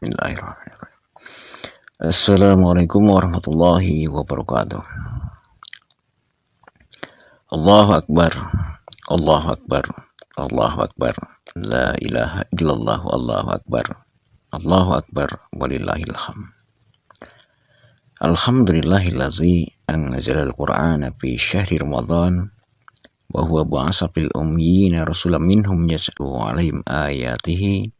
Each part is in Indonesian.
Bismillahirrahmanirrahim. Assalamualaikum warahmatullahi wabarakatuh. Allahu Akbar, Allahu Akbar, Allahu Akbar. La ilaha illallah, Allahu Akbar, Allahu Akbar, walillahil hamd. Alhamdulillahillazi anzalal Qur'ana fi syahri Ramadan wa huwa ba'asa fil ummiyina rasulan minhum yatlu 'alaihim ayatihi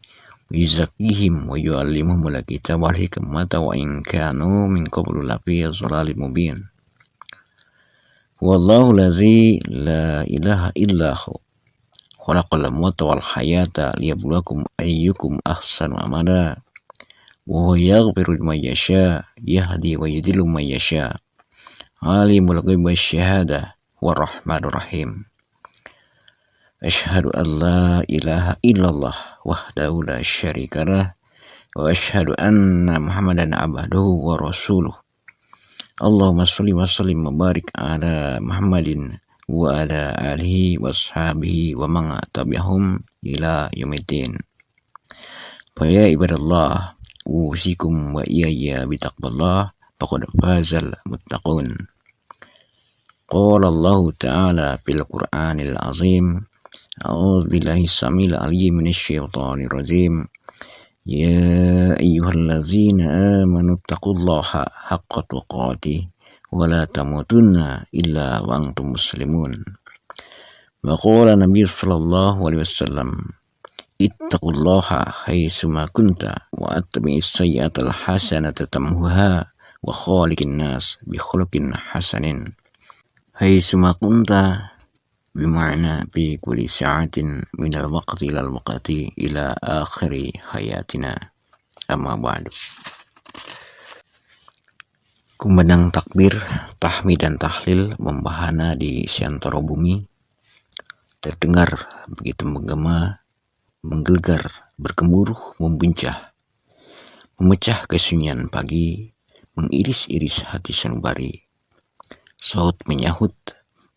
wa yuzakkihim wa yu'allimuhumul kitaba wal hikmata wa in kanu min qablu lafi dhalalin mubin. Wallahu allazi la ilaha illa hu khalaqal mauta wal hayata liyabluwakum ayyukum ahsanu amala wa huwa yaghfiru liman yasha yahdi wa yudhillu man yasha alimul ghaibi wasyahadah warrahmanur rahim. Asyhadu an la ilaha illallah wahdahu la syarikalah wa asyhadu anna Muhammadan abduhu wa rasuluh. Allahumma sholli wa sallim wa barik ala Muhammadin wa ala alihi wa ashabihi wa man tabi'ahum ila yaumiddin. Fa ya ibadallah, usikum wa iyaya bitaqwallah faqad fazal muttaqun. Qala Allah Ta'ala fil Qur'anil Azim, a'udzu billahi samil alim minasy syaithanir rajim. Ya ayyuhallazina amanu taqullaha haqqa tuqatih wa la tamutunna illa wa antum muslimun. Wa qala Nabi sallallahu alaihi wasallam, ittaqullaha haitsuma kunta wa atbi'is sayyi'atal hasanata tamhuha wa khaliqin nas bi khuluqin hasanin. Haitsuma kunta bima'na fi kulli sa'atin minal waqti ilal waqti ila akhiri hayatina. Amma ba'du. Kumandang takbir, tahmid dan tahlil membahana di seantero bumi, terdengar begitu menggema, menggelegar, bergemuruh, membuncah, memecah kesunyian pagi, mengiris-iris hati sanubari. Saut menyahut,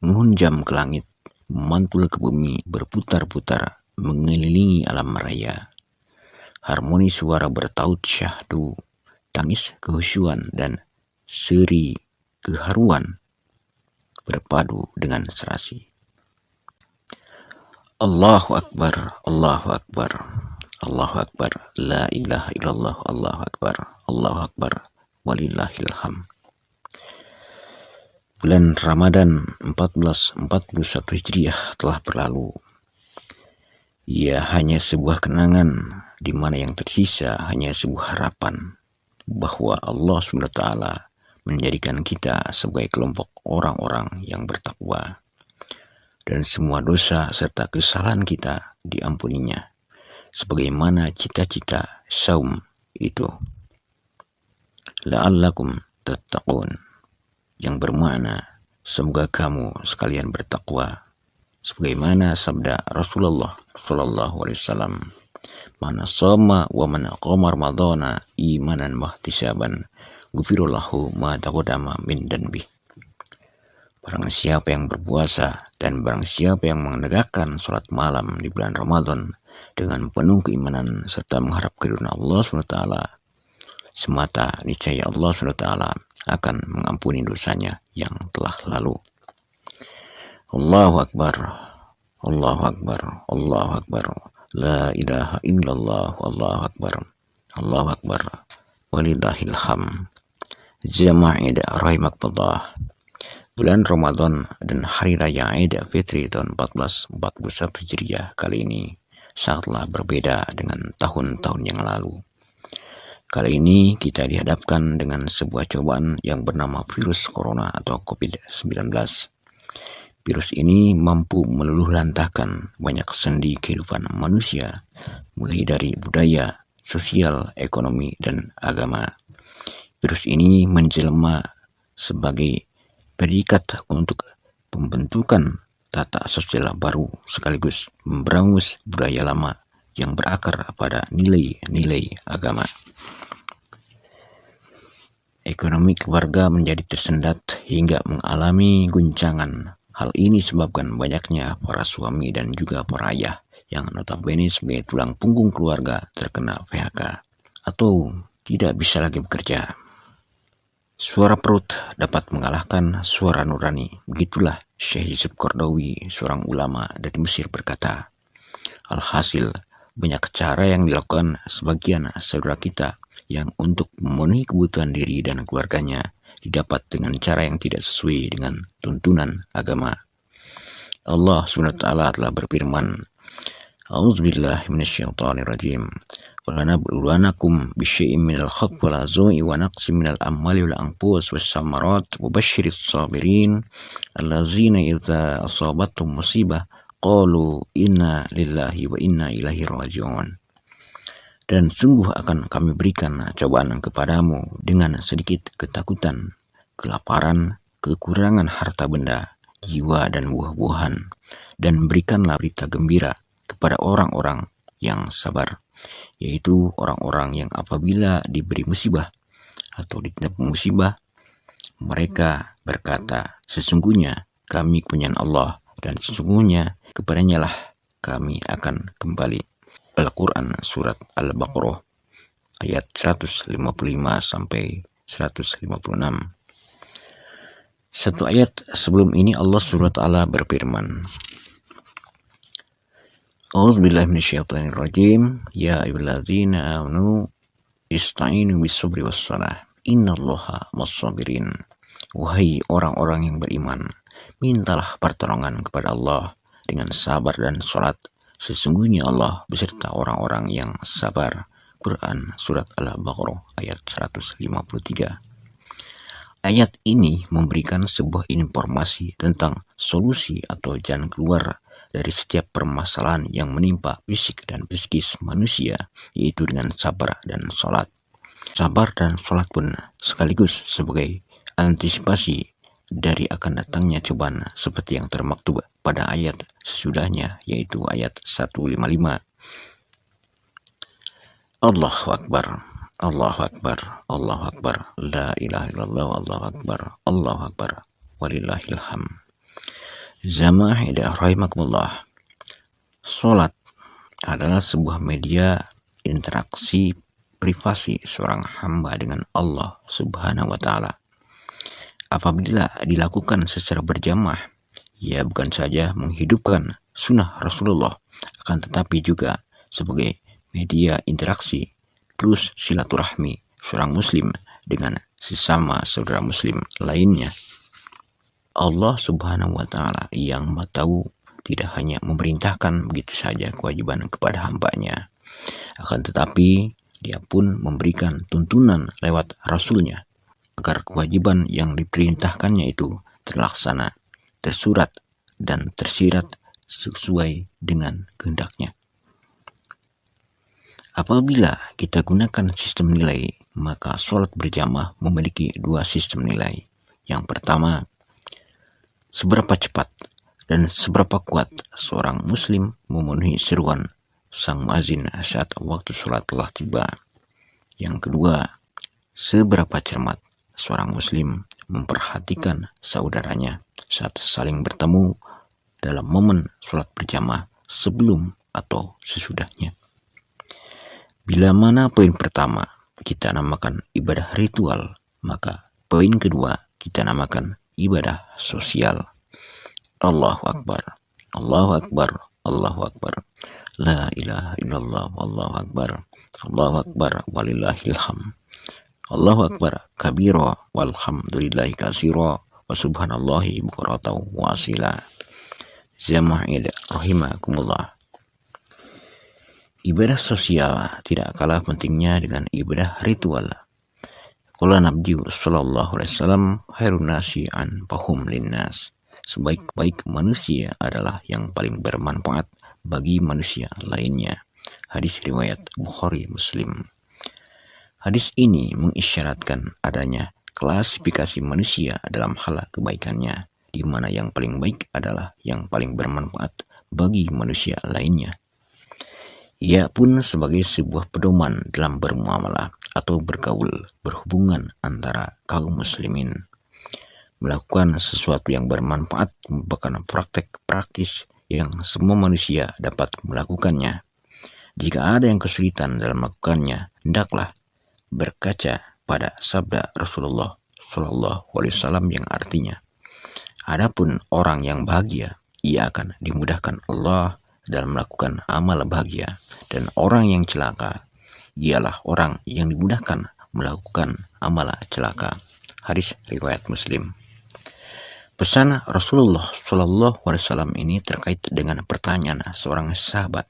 menghunjam ke langit, memantul ke bumi, berputar-putar, mengelilingi alam raya. Harmoni suara bertaut syahdu, tangis kehusyuan dan seri keharuan berpadu dengan serasi. Allahu Akbar, Allahu Akbar, Allahu Akbar, la ilaha illallah, Allahu Akbar, Allahu Akbar, walillahil hamd. Bulan Ramadan 1441 Hijriah telah berlalu. Ia hanya sebuah kenangan di mana yang tersisa hanya sebuah harapan bahwa Allah SWT menjadikan kita sebagai kelompok orang-orang yang bertakwa dan semua dosa serta kesalahan kita diampuninya sebagaimana cita-cita saum itu. La'allakum tattaqun, yang bermakna semoga kamu sekalian bertakwa, sebagaimana sabda Rasulullah sallallahu alaihi wasallam, man shoma wa man qama ramadhana imanan wa ihtisaban ghufirallahu ma taqaddama min dhanbi. Barang siapa yang berpuasa dan barang siapa yang menegakkan salat malam di bulan Ramadan dengan penuh keimanan serta mengharap karunia Allah SWT semata, niscaya Allah SWT akan mengampuni dosanya yang telah lalu. Allahu Akbar, Allahu Akbar, Allahu Akbar, la ilaha illallah, Allahu Akbar, Allahu Akbar, walillahil hamd. Jama'id rahimakumullah. Bulan Ramadan dan Hari Raya Idul Fitri tahun 1441 Hijriah kali ini sangatlah berbeda dengan tahun-tahun yang lalu. Kali ini kita dihadapkan dengan sebuah cobaan yang bernama virus corona atau COVID-19. Virus ini mampu meluluhlantahkan banyak sendi kehidupan manusia, mulai dari budaya, sosial, ekonomi, dan agama. Virus ini menjelma sebagai predikat untuk pembentukan tata sosial baru sekaligus memberangus budaya lama yang berakar pada nilai-nilai agama. Ekonomi keluarga menjadi tersendat hingga mengalami guncangan. Hal ini disebabkan banyaknya para suami dan juga para ayah yang notabene sebagai tulang punggung keluarga terkena PHK atau tidak bisa lagi bekerja. Suara perut dapat mengalahkan suara nurani. Begitulah Syekh Yusuf Qaradawi, seorang ulama dari Mesir berkata. Alhasil, banyak cara yang dilakukan sebagian saudara kita yang untuk memenuhi kebutuhan diri dan keluarganya didapat dengan cara yang tidak sesuai dengan tuntunan agama. Allah SWT telah berfirman, A'udzubillahi minasyaitonirrajim. وَلَنَبْلُوَنَّكُمْ بِشَيْءٍ مِنَ الْخَوْفِ وَالْجُوعِ وَنَقْصٍ مِنَ الْأَمْوَالِ وَالْأَنفُسِ وَالثَّمَرَاتِ وَبَشِّرِ الصَّابِرِينَ الَّذِينَ إِذَا أَصَابَتْهُمْ مُصِيبَةٌ qalu inna lillahi wa inna ilaihi raji'un. Dan sungguh akan kami berikan cobaan kepadamu dengan sedikit ketakutan, kelaparan, kekurangan harta benda, jiwa dan buah-buahan, dan berikanlah berita gembira kepada orang-orang yang sabar, yaitu orang-orang yang apabila diberi musibah atau ditimpa musibah, mereka berkata, sesungguhnya kami kepunyaan Allah dan sesungguhnya kepadanya lah kami akan kembali. Al-Quran Surat Al-Baqarah ayat 155 sampai 156. Satu ayat sebelum ini Allah SWT berfirman, A'udzubillahi minasyaitonirrajim. Ya ayyuhalladzina amanu ista'inu bis-sabri was-salah. Innallaha mas-sabirin. Wahai orang-orang yang beriman, mintalah pertolongan kepada Allah dengan sabar dan sholat. Sesungguhnya Allah beserta orang-orang yang sabar. Quran Surat Al-Baqarah ayat 153. Ayat ini memberikan sebuah informasi tentang solusi atau jalan keluar dari setiap permasalahan yang menimpa fisik dan psikis manusia, yaitu dengan sabar dan sholat. Sabar dan sholat pun sekaligus sebagai antisipasi dari akan datangnya cobaan seperti yang termaktub pada ayat sesudahnya, yaitu ayat 155. Allahu Akbar, Allahu Akbar, Allahu Akbar, la ilaha illallah, Allahu Akbar, Allahu Akbar, walillahilham. Zamahida rahimakumullah. Salat adalah sebuah media interaksi privasi seorang hamba dengan Allah Subhanahu wa taala. Apabila dilakukan secara berjamaah, ia bukan saja menghidupkan sunnah Rasulullah, akan tetapi juga sebagai media interaksi plus silaturahmi seorang muslim dengan sesama saudara muslim lainnya. Allah Subhanahu wa taala yang Maha Tahu tidak hanya memerintahkan begitu saja kewajiban kepada hambanya, akan tetapi Dia pun memberikan tuntunan lewat Rasulnya agar kewajiban yang diperintahkannya itu terlaksana, tersurat dan tersirat sesuai dengan kehendaknya. Apabila kita gunakan sistem nilai, maka sholat berjamaah memiliki dua sistem nilai. Yang pertama, seberapa cepat dan seberapa kuat seorang muslim memenuhi seruan sang muazin saat waktu sholat telah tiba. Yang kedua, seberapa cermat seorang muslim memperhatikan saudaranya saat saling bertemu dalam momen sholat berjamaah sebelum atau sesudahnya. Bila mana poin pertama kita namakan ibadah ritual, maka poin kedua kita namakan ibadah sosial. Allahu Akbar, Allahu Akbar, Allahu Akbar, la ilaha illallah, Allahu Akbar, Allahu Akbar, walillahilham. Allahu Akbar kabira walhamdulillahi katsira wa subhanallahi bukratan wa asila. Zama'id rahimakumullah. Ibadah sosial tidak kalah pentingnya dengan ibadah ritual. Qala Nabi sallallahu alaihi wasallam, khairun nasi anfa'uhum linnas. Sebaik-baik manusia adalah yang paling bermanfaat bagi manusia lainnya. Hadis riwayat Bukhari Muslim. Hadis ini mengisyaratkan adanya klasifikasi manusia dalam hal kebaikannya, di mana yang paling baik adalah yang paling bermanfaat bagi manusia lainnya. Ia pun sebagai sebuah pedoman dalam bermuamalah atau bergaul, berhubungan antara kaum muslimin. Melakukan sesuatu yang bermanfaat merupakan praktek praktis yang semua manusia dapat melakukannya. Jika ada yang kesulitan dalam melakukannya, hendaklah berkaca pada sabda Rasulullah Shallallahu Alaihi Wasallam yang artinya, adapun orang yang bahagia, ia akan dimudahkan Allah dalam melakukan amal bahagia, dan orang yang celaka, ialah orang yang dimudahkan melakukan amal celaka. Hadis riwayat Muslim. Pesan Rasulullah Shallallahu Alaihi Wasallam ini terkait dengan pertanyaan seorang sahabat,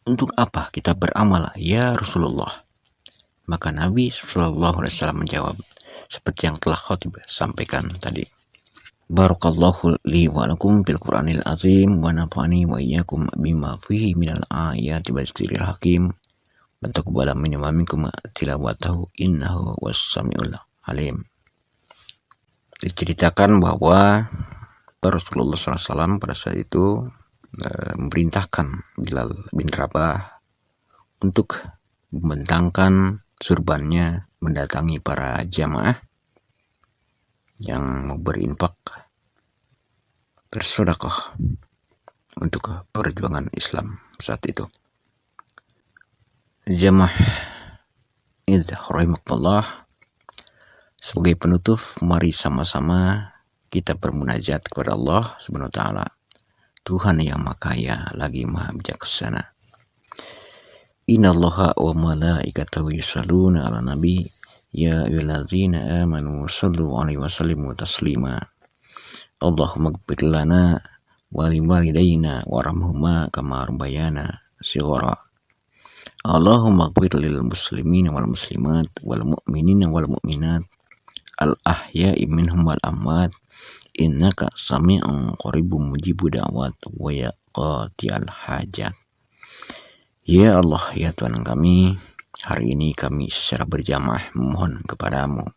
untuk apa kita beramal ya Rasulullah? Maka Nabi Shallallahu Alaihi Wasallam menjawab seperti yang telah khotib sampaikan tadi. Barakallahu li wa lakum bil Qur'anil azim wa nafa'ani wa iyyakum bima fihi minal ayati wal zikril hakim. Wa taqabbala minna wa minkum tilawatahu innahu was-sami'ul alim. Diceritakan bahwa Rasulullah SAW pada saat itu memerintahkan Bilal bin Rabah untuk membentangkan surbannya mendatangi para jamaah yang mau berinfak bersedekah untuk perjuangan Islam saat itu. Jamaah rahimakumullah, sebagai penutup mari sama-sama kita bermunajat kepada Allah Subhanahu wa taala, Tuhan yang Maha Kaya lagi Maha Bijaksana. Innallaha wa malaikatahu yusholluna 'alan nabi ya ayyuhallazina amanu shallu 'alaihi wa sallimu taslima. Allahumma ighfir lana wa liwalidayna warhamhuma kama rabbayana shighara. Allahumma ighfir lil muslimina wal muslimat wal mu'minina wal mu'minat al ahya'i minhum wal amwat innaka sami'un qaribun mujibu da'wat wa ya qati'al hajat. Ya Allah, ya Tuhan kami, hari ini kami secara berjamaah memohon kepadamu,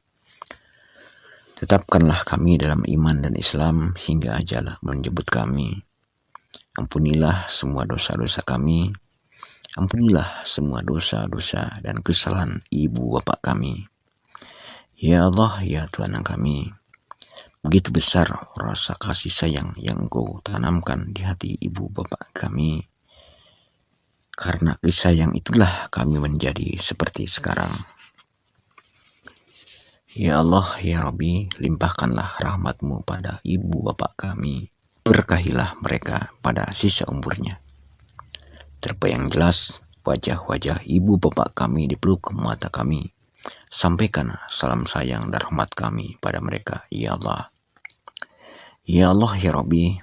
tetapkanlah kami dalam iman dan Islam hingga ajal menjemput kami. Ampunilah semua dosa-dosa kami, ampunilah semua dosa-dosa dan kesalahan ibu bapak kami. Ya Allah, ya Tuhan kami, begitu besar rasa kasih sayang yang Engkau tanamkan di hati ibu bapak kami. Karena kasih sayang itulah kami menjadi seperti sekarang. Ya Allah, ya Rabbi, limpahkanlah rahmat-Mu pada ibu bapak kami. Berkahilah mereka pada sisa umurnya. Terbayang jelas wajah-wajah ibu bapak kami di peluk mata kami. Sampaikan salam sayang dan rahmat kami pada mereka, ya Allah. Ya Allah, ya Rabbi,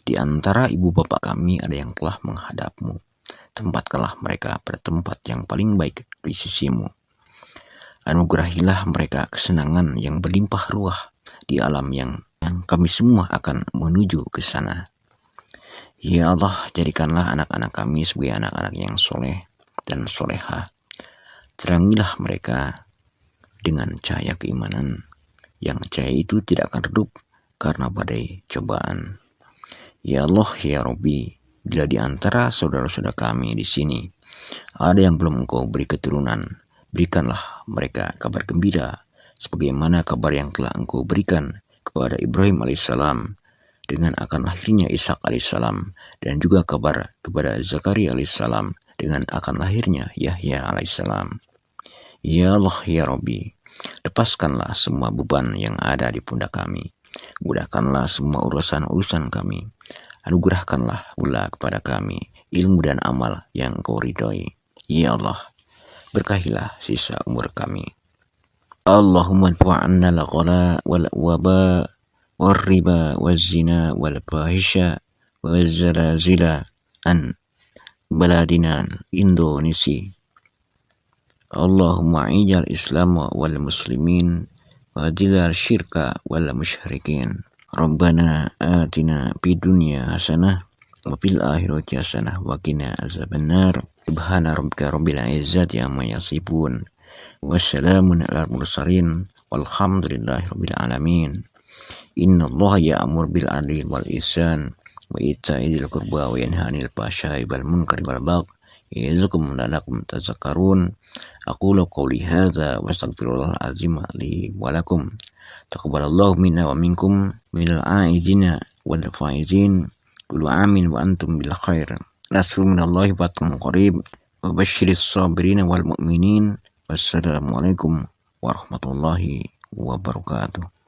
di antara ibu bapak kami ada yang telah menghadap-Mu. Tempatkanlah mereka pada tempat yang paling baik di sisi-Mu. Anugerahilah mereka kesenangan yang berlimpah ruah di alam yang kami semua akan menuju ke sana. Ya Allah, jadikanlah anak-anak kami sebagai anak-anak yang soleh dan solehah. Terangilah mereka dengan cahaya keimanan, yang cahaya itu tidak akan redup karena badai cobaan. Ya Allah, ya Rabbi, bila di antara saudara-saudara kami di sini ada yang belum Engkau beri keturunan, berikanlah mereka kabar gembira, sebagaimana kabar yang telah Engkau berikan kepada Ibrahim alaihissalam dengan akan lahirnya Ishak alaihissalam, dan juga kabar kepada Zakaria alaihissalam dengan akan lahirnya Yahya alaihissalam. Ya Allah, ya Rabbi, lepaskanlah semua beban yang ada di pundak kami. Mudahkanlah semua urusan-urusan kami. Anugerahkanlah pula kepada kami ilmu dan amal yang Engkau ridhoi. Ya Allah, berkahilah sisa umur kami. Allahumma adfa'anna al-ghala wal waba wal riba wal zina wal fahisha wal zalazila an baladina Indonesia. Allahumma ijal Islam wal muslimin wa dilal syirka wal musyrikin. Rabbana atina fid dunya hasanah wa fil akhirati hasanah wa qina azabannar. Subhana rabbika rabbil izzati amma yasifun. Wassalamun alal mursalin walhamdulillahi rabbil alamin. Innallaha ya'mur bil adli wal ihsan wa ita'i dzil qurba wa yanha 'anil fahsya'i wal munkari wal baghi ya'izukum la'allakum tadhakkarun. Aqulu qawli hadza wa astaghfirullahal azim li wa lakum. Taqabbalallahu minna wa minkum minal aidina wal faizin. Kullu amin wa antum bil khair. Nasrullahi wa fathuh qarib. wa basyiris sabirin wal mu'minin. Wassalamualaikum warahmatullahi wabarakatuh.